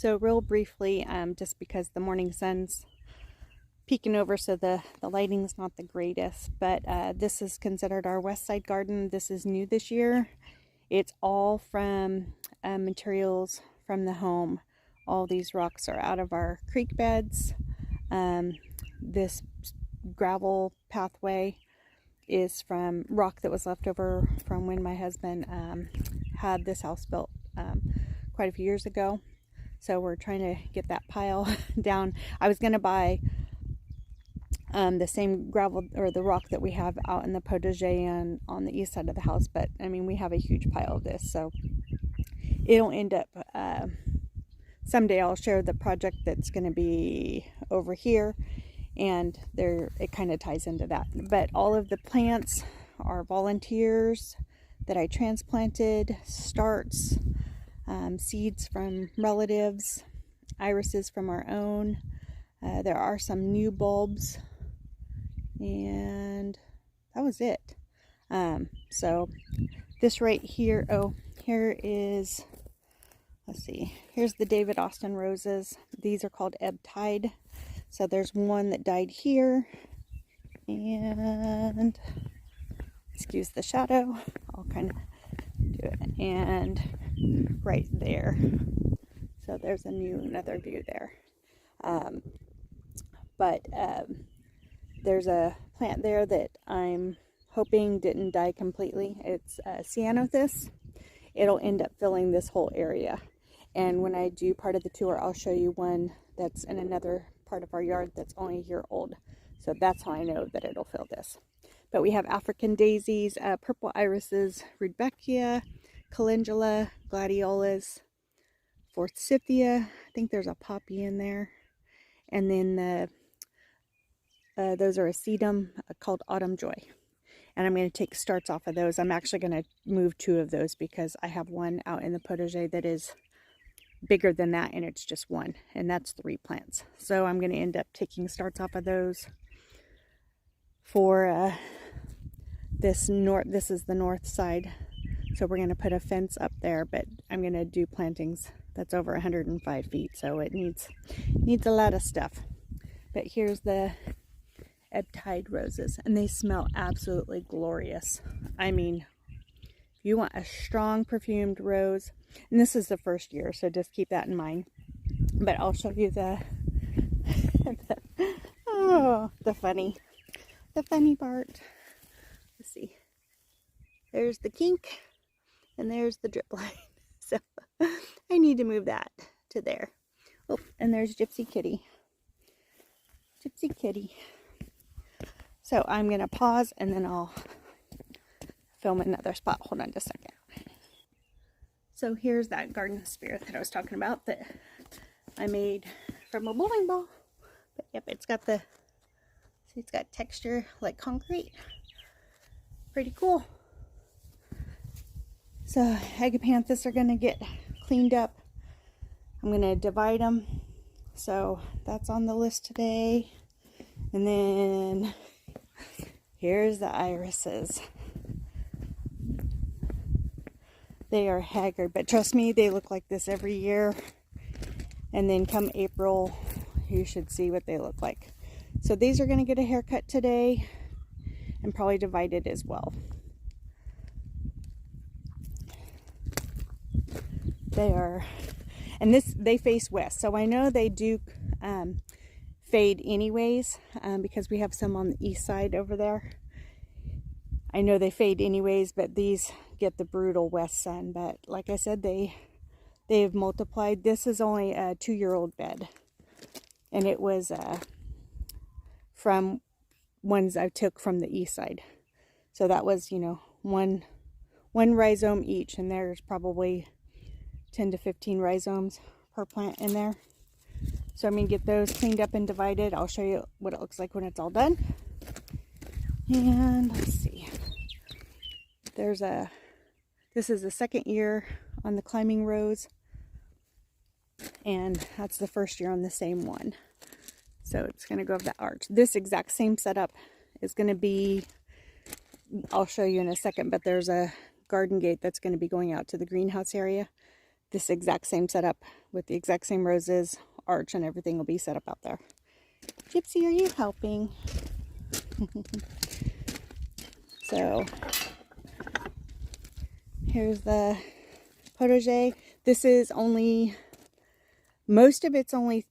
So real briefly, just because the morning sun's peeking over, so the lighting's not the greatest, but this is considered our west side garden. This is new this year. It's all from materials from the home. All these rocks are out of our creek beds. This gravel pathway is from rock that was left over from when my husband had this house built quite a few years ago. So we're trying to get that pile down. I was going to buy the same gravel or the rock that we have out in the potager and on the east side of the house, but I mean, we have a huge pile of this, so it'll end up someday I'll share the project that's going to be over here, and there it kind of ties into that. But all of the plants are volunteers that I transplanted, starts, seeds from relatives, irises from our own. There are some new bulbs, and that was it. So this right here, here is, let's see, here's the David Austin roses. These are called ebb tide. So there's one that died here, and excuse the shadow, I'll kind of do it, and right there. So there's another view there. There's a plant there that I'm hoping didn't die completely. It's Ceanothus. It'll end up filling this whole area. And when I do part of the tour, I'll show you one that's in another part of our yard that's only a year old. So that's how I know that it'll fill this. But we have African daisies, purple irises, rudbeckia, calendula, gladiolas, forsythia. I think there's a poppy in there. And then those are a sedum called Autumn Joy. And I'm going to take starts off of those. I'm actually going to move 2 of those because I have one out in the potager that is bigger than that, and it's just one, and that's 3 plants. So I'm going to end up taking starts off of those for this is the north side. So we're going to put a fence up there, but I'm going to do plantings that's over 105 feet, so it needs a lot of stuff. But here's the ebb tide roses, and they smell absolutely glorious. I mean, if you want a strong perfumed rose, and this is the first year, so just keep that in mind. But I'll show you the the funny part. Let's see. There's the kink, and there's the drip line. So I need to move that to there. Oh, and there's Gypsy Kitty. Gypsy Kitty. So I'm going to pause, and then I'll film another spot. Hold on just a second. So here's that garden spirit that I was talking about that I made from a bowling ball. But yep, it's got texture like concrete. Pretty cool. So agapanthus are going to get cleaned up. I'm going to divide them. So that's on the list today. And then here's the irises. They are haggard, but trust me, they look like this every year. And then come April, you should see what they look like. So these are going to get a haircut today and probably divided as well. They are, and they face west, so I know they do fade anyways, because we have some on the east side over there. I know they fade anyways, but these get the brutal west sun. But like I said, they've multiplied. This is only a 2-year-old bed, and it was from ones I took from the east side. So that was, you know, one rhizome each, and there's probably 10 to 15 rhizomes per plant in there. So I'm going to get those cleaned up and divided. I'll show you what it looks like when it's all done. And let's see. This is the second year on the climbing rose, and that's the first year on the same one. So it's going to go over that arch. This exact same setup is going to be, I'll show you in a second, but there's a garden gate that's going to be going out to the greenhouse area this exact same setup with the exact same roses, arch, and everything will be set up out there. Gypsy, are you helping? So here's the potager. This is only, most of it's only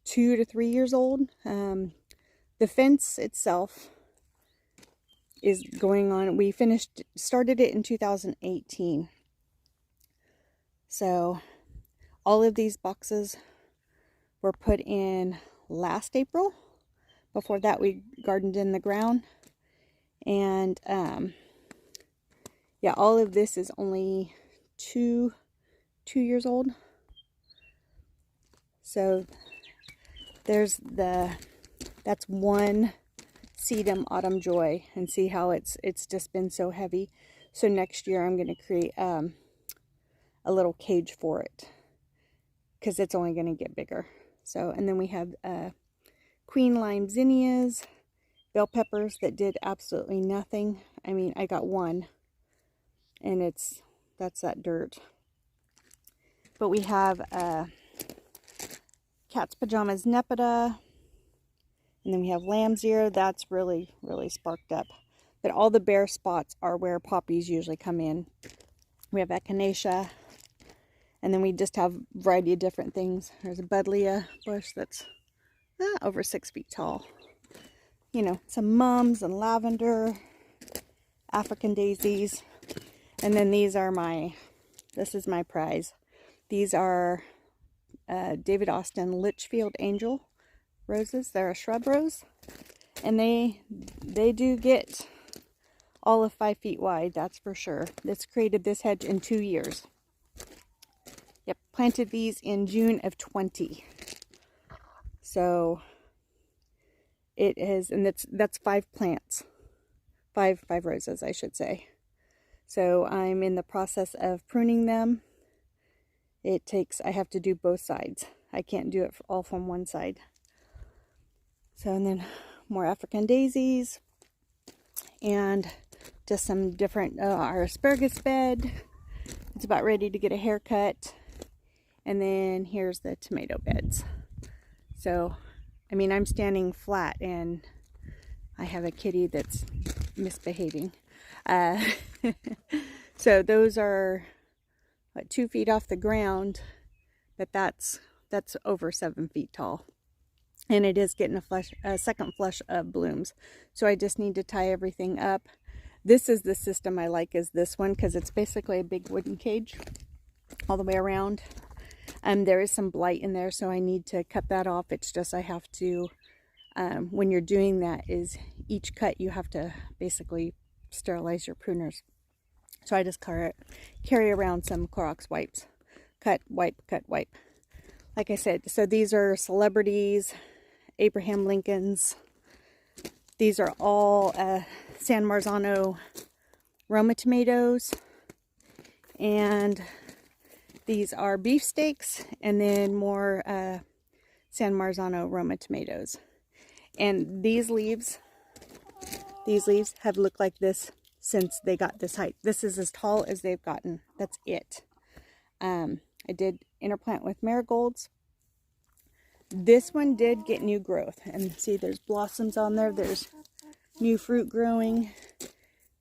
2 to 3 years old. The fence itself is going on. We started it in 2018. So all of these boxes were put in last April. Before that, we gardened in the ground. And yeah, all of this is only two years old. So there's that's one sedum autumn joy, and see how it's just been so heavy. So next year I'm going to create a little cage for it, because it's only going to get bigger. So, and then we have queen lime zinnias, bell peppers that did absolutely nothing. I mean, I got one, and that's that dirt. But we have cat's pajamas nepeta, and then we have lamb's ear. That's really sparked up. But all the bare spots are where poppies usually come in. We have echinacea, and then we just have a variety of different things. There's a buddleia bush that's over 6 feet tall. You know, some mums and lavender, African daisies. And then these are this is my prize. These are David Austin Litchfield Angel roses. They're a shrub rose, and they do get all of 5 feet wide, that's for sure. This created this hedge in 2 years. Yep, planted these in June of 20. So it is, and that's 5 plants, five roses, I should say. So I'm in the process of pruning them. I have to do both sides. I can't do it all from one side. So, and then more African daisies, and just some different, our asparagus bed. It's about ready to get a haircut. And then here's the tomato beds. So, I mean, I'm standing flat, and I have a kitty that's misbehaving. So those are 2 feet off the ground, but that's over 7 feet tall. And it is getting a second flush of blooms. So I just need to tie everything up. This is the system I like, is this one, because it's basically a big wooden cage all the way around. There is some blight in there, so I need to cut that off. It's just I have to, when you're doing that, is each cut you have to basically sterilize your pruners. So I just carry around some Clorox wipes. Cut, wipe, cut, wipe. Like I said, so these are celebrities, Abraham Lincolns. These are all San Marzano Roma tomatoes. And these are beefsteaks, and then more San Marzano Roma tomatoes. And these leaves have looked like this since they got this height. This is as tall as they've gotten. That's it. I did interplant with marigolds. This one did get new growth, and see there's blossoms on there. There's new fruit growing.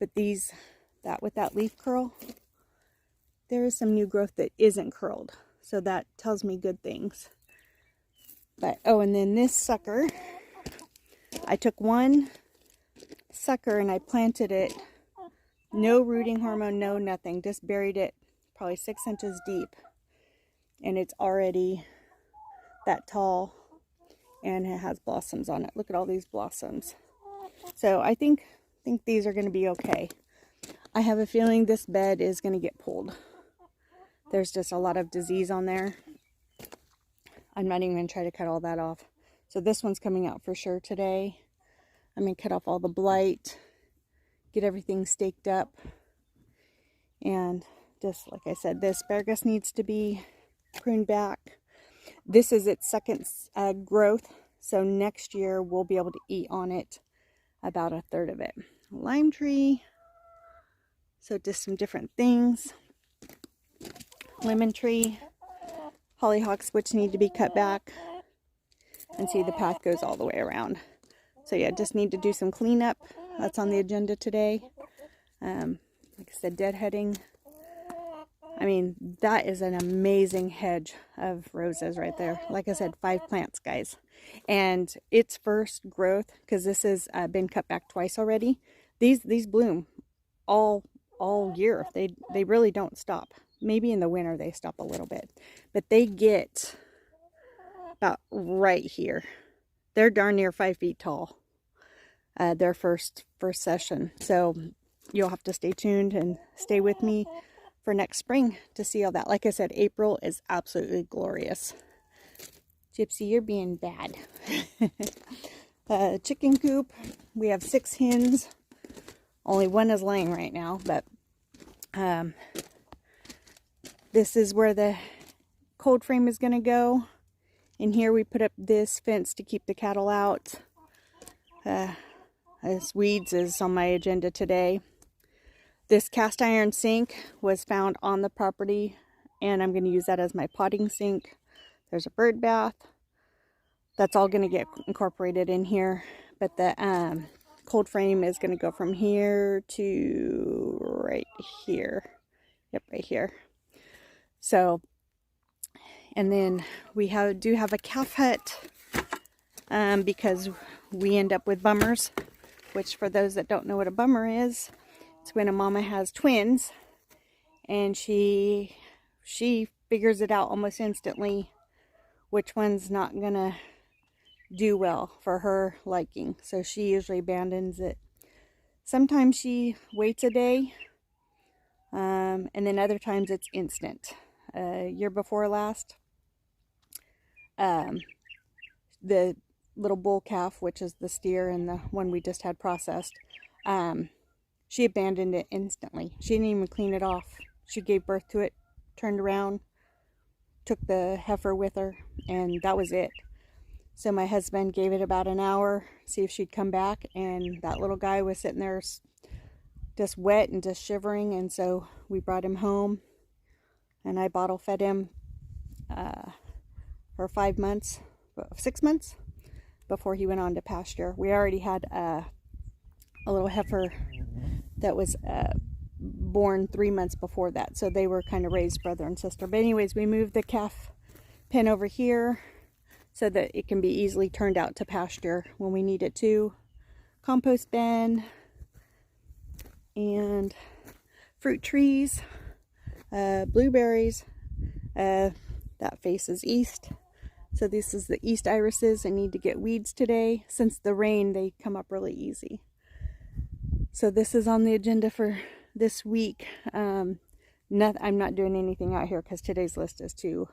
But with that leaf curl, there is some new growth that isn't curled. So that tells me good things. But, oh, and then this sucker, I took one sucker and I planted it. No rooting hormone, no nothing. Just buried it probably 6 inches deep. And it's already that tall, and it has blossoms on it. Look at all these blossoms. So I think these are going to be okay. I have a feeling this bed is going to get pulled. There's just a lot of disease on there. I'm not even going to try to cut all that off. So this one's coming out for sure today. I'm going to cut off all the blight, get everything staked up. And just like I said, the asparagus needs to be pruned back. This is its second growth. So next year we'll be able to eat on it about 1/3 of it. Lime tree. So just some different things. lemon tree, hollyhocks which need to be cut back, and see the path goes all the way around. So yeah, just need to do some cleanup. That's on the agenda today. Like I said, deadheading. I mean, that is an amazing hedge of roses right there. Like I said, 5 plants, guys. And its first growth, because this has been cut back twice already, these bloom all year. They really don't stop. Maybe in the winter they stop a little bit. But they get about right here. They're darn near 5 feet tall. Their first session. So you'll have to stay tuned and stay with me for next spring to see all that. Like I said, April is absolutely glorious. Gypsy, you're being bad. Chicken coop. We have 6 hens. Only one is laying right now, but this is where the cold frame is going to go. In here we put up this fence to keep the cattle out. As weeds is on my agenda today. This cast iron sink was found on the property, and I'm going to use that as my potting sink. There's a bird bath. That's all going to get incorporated in here. But the cold frame is going to go from here to right here. Yep, right here. So, and then we do have a calf hut because we end up with bummers, which for those that don't know what a bummer is, it's when a mama has twins and she figures it out almost instantly which one's not gonna do well for her liking. So she usually abandons it. Sometimes she waits a day, and then other times it's instant. Year before last, the little bull calf, which is the steer and the one we just had processed, she abandoned it instantly. She didn't even clean it off. She gave birth to it, turned around, took the heifer with her, and that was it. So my husband gave it about an hour, see if she'd come back, and that little guy was sitting there just wet and just shivering, and so we brought him home, and I bottle fed him for 6 months before he went on to pasture. We already had a little heifer that was born 3 months before that, so they were kind of raised brother and sister. But anyways, we moved the calf pen over here so that it can be easily turned out to pasture when we need it to. Compost bin and fruit trees, blueberries. That faces east, so this is the east irises. I need to get weeds today. Since the rain, they come up really easy. So this is on the agenda for this week. I'm not doing anything out here because today's list is too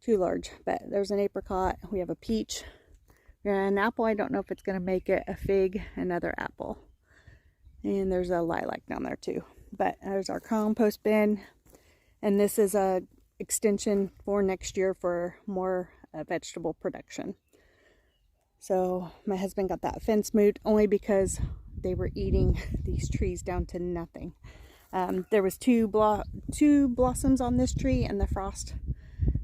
large. But there's an apricot. We have a peach. We have an apple. I don't know if it's going to make it. A fig. Another apple. And there's a lilac down there too. But there's our compost bin. And this is a extension for next year for more vegetable production. So my husband got that fence moved only because they were eating these trees down to nothing. There was two blossoms on this tree, and the frost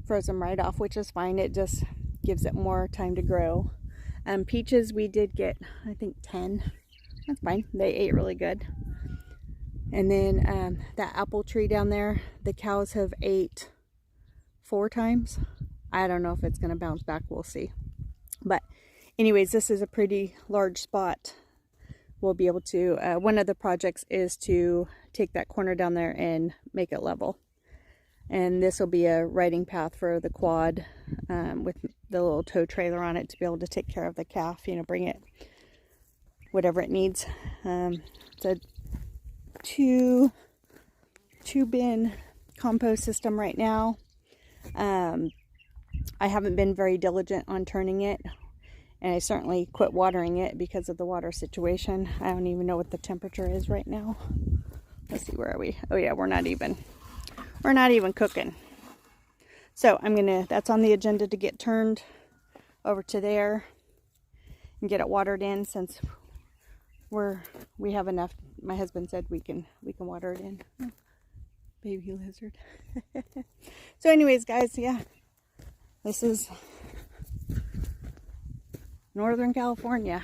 froze them right off, which is fine. It just gives it more time to grow. Peaches, we did get, I think, 10. That's fine. They ate really good. And then that apple tree down there, the cows have ate 4 times. I don't know if it's going to bounce back. We'll see. But anyways, this is a pretty large spot. We'll be able to, one of the projects is to take that corner down there and make it level. And this will be a riding path for the quad with the little tow trailer on it to be able to take care of the calf, bring it whatever it needs. It's a 2 bin compost system right now. I haven't been very diligent on turning it, and I certainly quit watering it because of the water situation. I don't even know what the temperature is right now. Let's see, where are we? Oh yeah, we're not even cooking. So that's on the agenda to get turned over to there and get it watered in, since we have enough. My husband said we can water it in. Baby lizard. So anyways, guys, yeah, this is Northern California.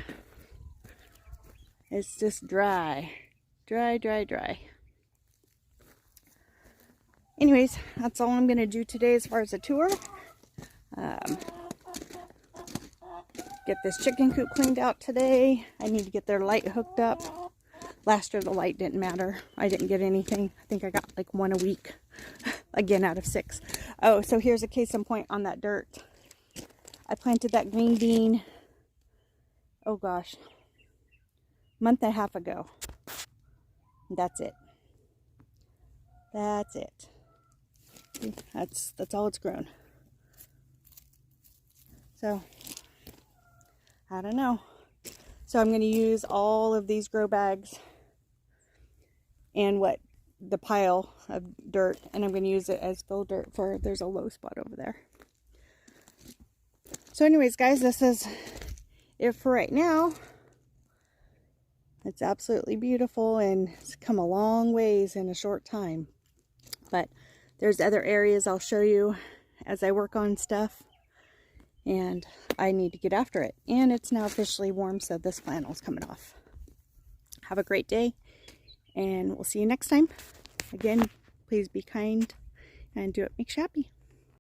It's just dry. Dry, dry, dry. Anyways, that's all I'm going to do today as far as a tour. Get this chicken coop cleaned out today. I need to get their light hooked up. Last year the light didn't matter. I didn't get anything. I think I got like 1 a week. Again, out of 6. Oh, so here's a case in point on that dirt. I planted that green bean, oh gosh, month and a half ago. That's it. That's it. That's all it's grown. So, I don't know. So I'm going to use all of these grow bags and the pile of dirt, and I'm going to use it as fill dirt for, there's a low spot over there. So anyways, guys, this is it for right now. It's absolutely beautiful, and it's come a long ways in a short time. But there's other areas I'll show you as I work on stuff, and I need to get after it. And it's now officially warm, so this flannel's coming off. Have a great day, and we'll see you next time. Again, please be kind and do what makes you happy.